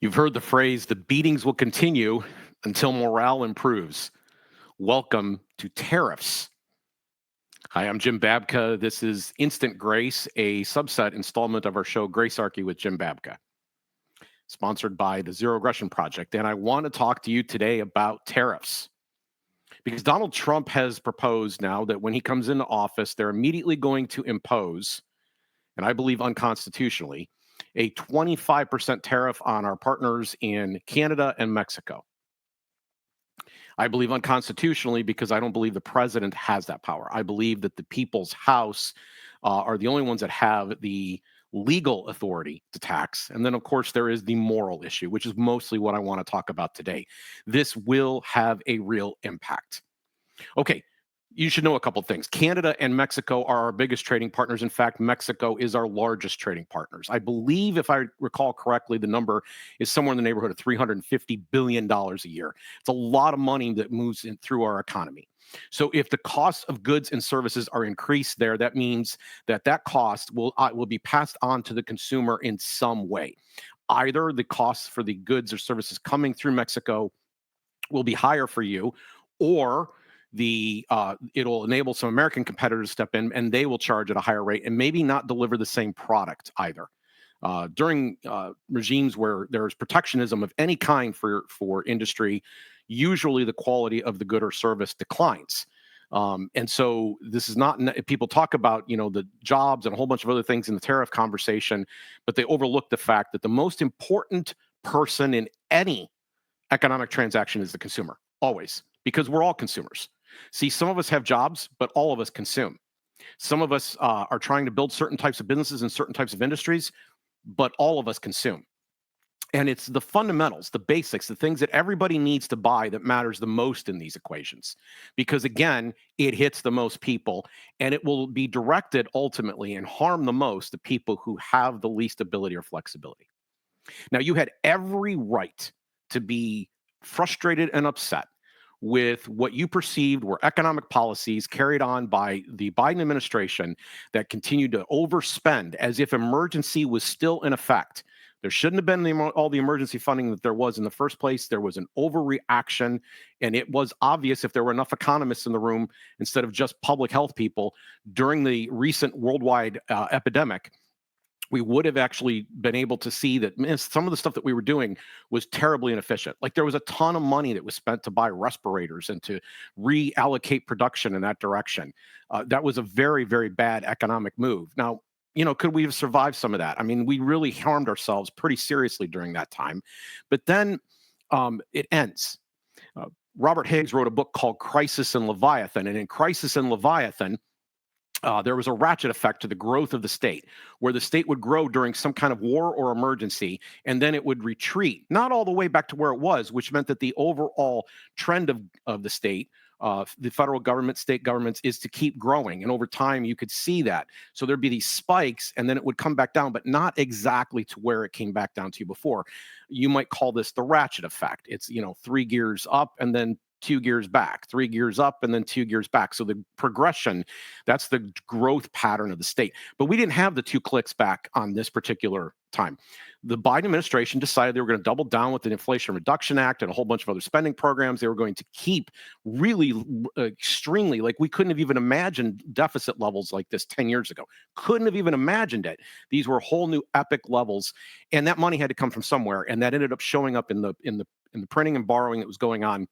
You've heard the phrase, the beatings will continue until morale improves. Welcome to Tariffs. Hi, I'm Jim Babka. This is Instant Grace, a subset installment of our show, Gracearchy with Jim Babka, sponsored by the Zero Aggression Project. And I want to talk to you today about tariffs. Because Donald Trump has proposed now that when he comes into office, they're immediately going to impose, and I believe unconstitutionally, a 25% tariff on our partners in Canada and Mexico. I believe unconstitutionally because I don't believe the president has that power. I believe that the people's house are the only ones that have the legal authority to tax. And then, of course, there is the moral issue, which is mostly what I want to talk about today. This will have a real impact. Okay, you should know a couple of things. Canada and Mexico are our biggest trading partners. In fact, Mexico is our largest trading partners. I believe, if I recall correctly, the number is somewhere in the neighborhood of $350 billion a year. It's a lot of money that moves in through our economy. So if the cost of goods and services are increased there, that means that cost will be passed on to the consumer in some way. Either the costs for the goods or services coming through Mexico will be higher for you, or it'll enable some American competitors to step in and they will charge at a higher rate and maybe not deliver the same product either. During regimes where there's protectionism of any kind for industry, usually the quality of the good or service declines. And so this is not, people talk about, the jobs and a whole bunch of other things in the tariff conversation, but they overlook the fact that the most important person in any economic transaction is the consumer, always, because we're all consumers. See, some of us have jobs, but all of us consume. Some of us are trying to build certain types of businesses and certain types of industries, but all of us consume. And it's the fundamentals, the basics, the things that everybody needs to buy that matters the most in these equations. Because again, it hits the most people, and it will be directed ultimately and harm the most the people who have the least ability or flexibility. Now, you had every right to be frustrated and upset with what you perceived were economic policies carried on by the Biden administration that continued to overspend as if emergency was still in effect. There shouldn't have been all the emergency funding that there was in the first place. There was an overreaction, and it was obvious if there were enough economists in the room instead of just public health people during the recent worldwide epidemic. We would have actually been able to see that some of the stuff that we were doing was terribly inefficient. Like there was a ton of money that was spent to buy respirators and to reallocate production in that direction. That was a very, very bad economic move. Now, could we have survived some of that? I mean, we really harmed ourselves pretty seriously during that time. But then it ends. Robert Higgs wrote a book called Crisis and Leviathan. And in Crisis and Leviathan, there was a ratchet effect to the growth of the state, where the state would grow during some kind of war or emergency, and then it would retreat, not all the way back to where it was, which meant that the overall trend of the state, the federal government, state governments, is to keep growing. And over time, you could see that. So there'd be these spikes, and then it would come back down, but not exactly to where it came back down to before. You might call this the ratchet effect. It's, 3 gears up and then 2 gears back, 3 gears up, and then 2 gears back. So the progression, that's the growth pattern of the state. But we didn't have the 2 clicks back on this particular time. The Biden administration decided they were going to double down with the Inflation Reduction Act and a whole bunch of other spending programs. They were going to keep really extremely, like we couldn't have even imagined deficit levels like this 10 years ago. Couldn't have even imagined it. These were whole new epic levels, and that money had to come from somewhere, and that ended up showing up in the printing and borrowing that was going on.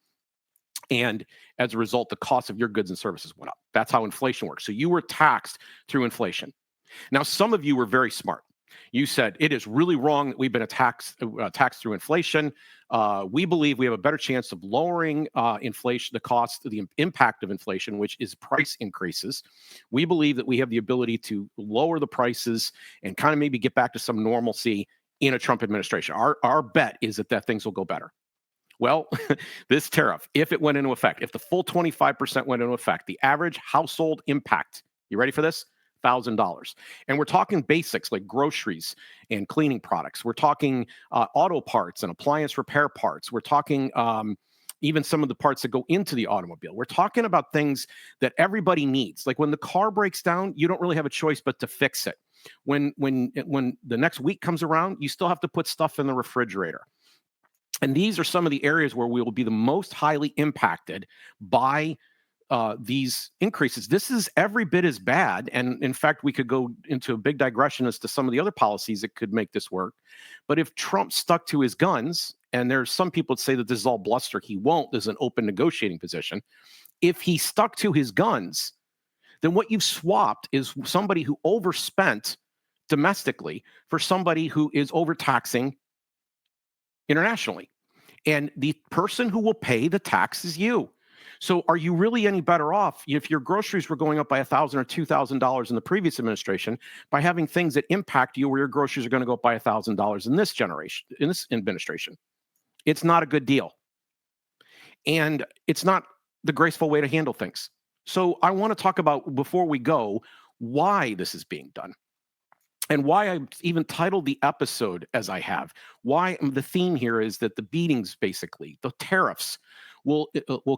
And as a result, the cost of your goods and services went up. That's how inflation works. So you were taxed through inflation. Now, some of you were very smart. You said, it is really wrong that we've been taxed through inflation. We believe we have a better chance of lowering inflation, the cost, the impact of inflation, which is price increases. We believe that we have the ability to lower the prices and kind of maybe get back to some normalcy in a Trump administration. Our bet is that things will go better. Well, this tariff, if it went into effect, if the full 25% went into effect, the average household impact, you ready for this? $1,000. And we're talking basics like groceries and cleaning products. We're talking auto parts and appliance repair parts. We're talking even some of the parts that go into the automobile. We're talking about things that everybody needs. Like when the car breaks down, you don't really have a choice but to fix it. When the next week comes around, you still have to put stuff in the refrigerator. And these are some of the areas where we will be the most highly impacted by these increases. This is every bit as bad. And in fact, we could go into a big digression as to some of the other policies that could make this work. But if Trump stuck to his guns, and there's some people that say that this is all bluster, he won't. There's an open negotiating position. If he stuck to his guns, then what you've swapped is somebody who overspent domestically for somebody who is overtaxing internationally. And the person who will pay the tax is you. So are you really any better off if your groceries were going up by $1,000 or $2,000 in the previous administration by having things that impact you where your groceries are going to go up by $1,000 in this generation, in this administration? It's not a good deal. And it's not the graceful way to handle things. So I want to talk about, before we go, why this is being done. And why I even titled the episode as I have. Why the theme here is that the beatings, basically, the tariffs, will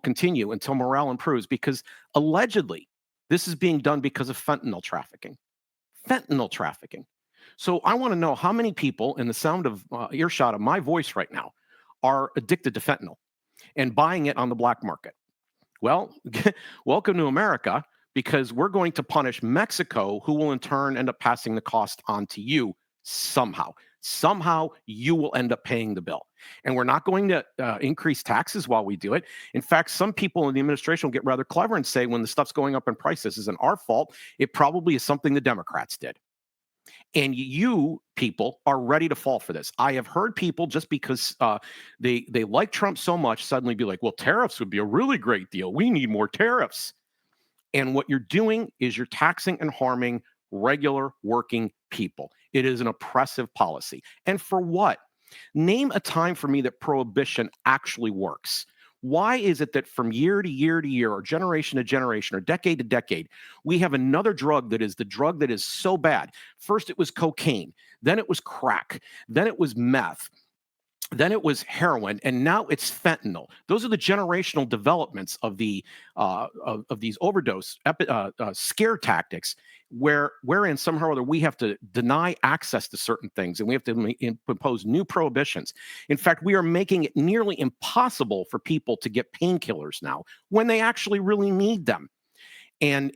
continue until morale improves, because allegedly this is being done because of fentanyl trafficking. Fentanyl trafficking. So I want to know how many people in the sound of earshot of my voice right now are addicted to fentanyl and buying it on the black market. Well, welcome to America, because we're going to punish Mexico, who will in turn end up passing the cost on to you somehow. Somehow you will end up paying the bill. And we're not going to increase taxes while we do it. In fact, some people in the administration will get rather clever and say, when the stuff's going up in price, this isn't our fault. It probably is something the Democrats did. And you people are ready to fall for this. I have heard people, just because they like Trump so much, suddenly be like, well, tariffs would be a really great deal. We need more tariffs. And what you're doing is you're taxing and harming regular working people. It is an oppressive policy. And for what? Name a time for me that prohibition actually works. Why is it that from year to year to year, or generation to generation, or decade to decade, we have another drug that is the drug that is so bad? First, it was cocaine. Then it was crack. Then it was meth. Then it was heroin, and now it's fentanyl. Those are the generational developments of the of these overdose scare tactics, wherein somehow or other we have to deny access to certain things, and we have to impose new prohibitions. In fact, we are making it nearly impossible for people to get painkillers now when they actually really need them. And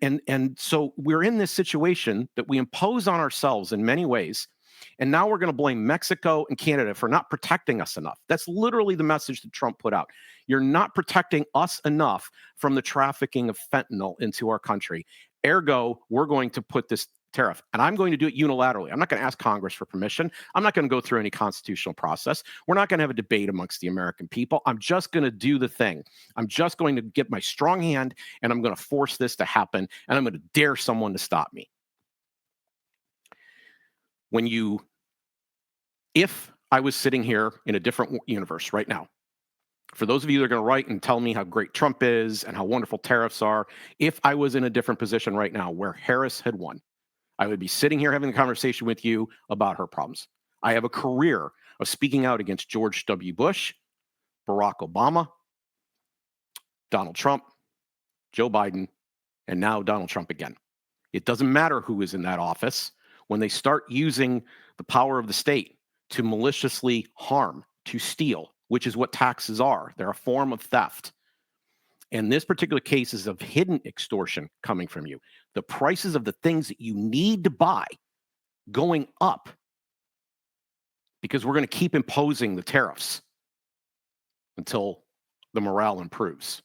so we're in this situation that we impose on ourselves in many ways. And now we're going to blame Mexico and Canada for not protecting us enough. That's literally the message that Trump put out. You're not protecting us enough from the trafficking of fentanyl into our country. Ergo, we're going to put this tariff, and I'm going to do it unilaterally. I'm not going to ask Congress for permission. I'm not going to go through any constitutional process. We're not going to have a debate amongst the American people. I'm just going to do the thing. I'm just going to get my strong hand, and I'm going to force this to happen, and I'm going to dare someone to stop me. If I was sitting here in a different universe right now, for those of you that are going to write and tell me how great Trump is and how wonderful tariffs are, if I was in a different position right now where Harris had won, I would be sitting here having a conversation with you about her problems. I have a career of speaking out against George W. Bush, Barack Obama, Donald Trump, Joe Biden, and now Donald Trump again. It doesn't matter who is in that office. When they start using the power of the state to maliciously harm, to steal, which is what taxes are, they're a form of theft. And this particular case is of hidden extortion coming from you. The prices of the things that you need to buy going up because we're going to keep imposing the tariffs until the morale improves.